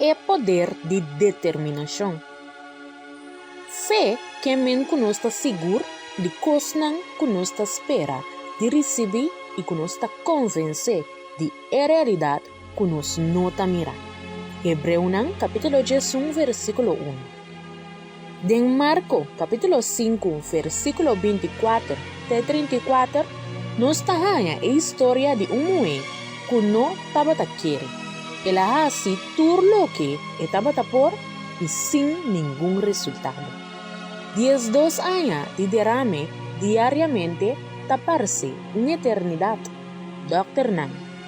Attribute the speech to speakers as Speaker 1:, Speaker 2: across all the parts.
Speaker 1: é poder de determinação. Fé que men conosco seguro de coisas que nós espera de receber e que nós convencer de realidade que nós não mira. Hebreu capítulo 1, versículo 1. De Marco, capítulo 5, versículo 24 até 34, nos trae a história de mulher que não estava querer. Ela hace tudo lo que estava por e sem nenhum resultado. 12 anos de derrame diariamente taparse uma eternidade. Doctor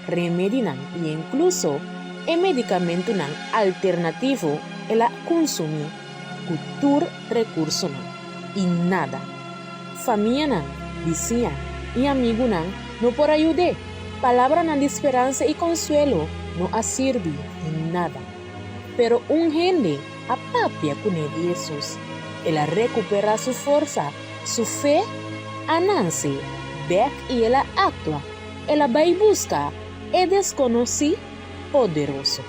Speaker 1: remédio e incluso o medicamento alternativo ela consumir cultura recurso e nada. Família vizinha e amigo não por ajudar. Palavra de esperança e consuelo não a serve em nada. Pero gente a papia com Jesus. Ela recupera sua força, sua fé, a nasce, back e ela atua. Ela vai buscar e desconhece poderoso.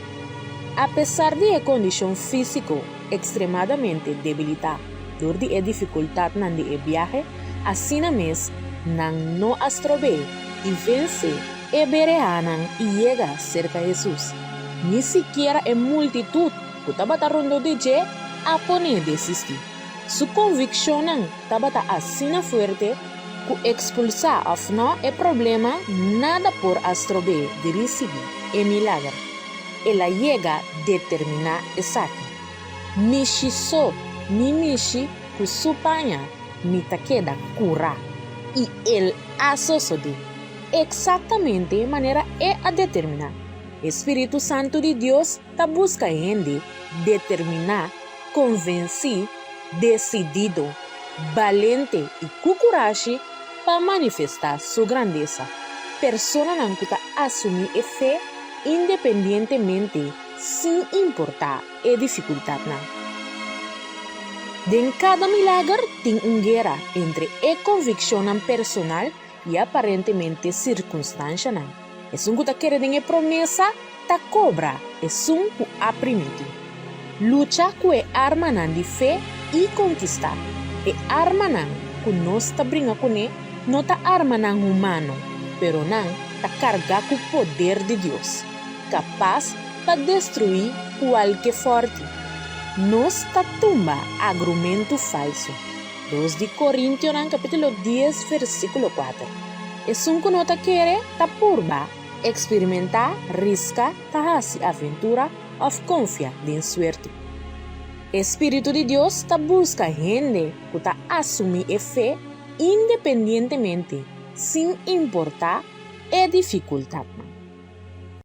Speaker 1: Apesar de a condição física extremadamente debilitada, durante a dificuldade de viagem, assim mesmo não astrobe e vence e bereanan e chega cerca de Jesus. Ni siquiera a multitud que estava rondo de je a poner desistir. Sua convicção estava assim forte que expulsar não é problema nada por astrobe de receber e milagre. Ela chega a determinar exato. Mishi so, mi mishi que supanha, mi taqueda cura. E ele associa exatamente de maneira é a determinar. Espírito Santo de Deus está busca gente determinar, convencer, decidido, valente e com coragem para manifestar sua grandeza. Persona não que assumir a fé independentemente, sem importar a dificuldade. De cada milagre tem guerra entre a convicção personal e aparentemente circunstância. É um que quer a promessa, ta cobra, é um que aprimite. Luta com a arma de fé e conquistar. A arma que nós brinca com ele, não é arma humana, pero ta carga com o poder de Deus, capaz para destruir qualquer forte. Nós tumba argumento falso. 2 de Coríntios, capítulo 10, versículo 4. É um que não quer purba, experimentar, risca, hace aventura ou confia em suerte. Espírito de Deus busca gente que assumir a fé independentemente, sem importar a dificuldade.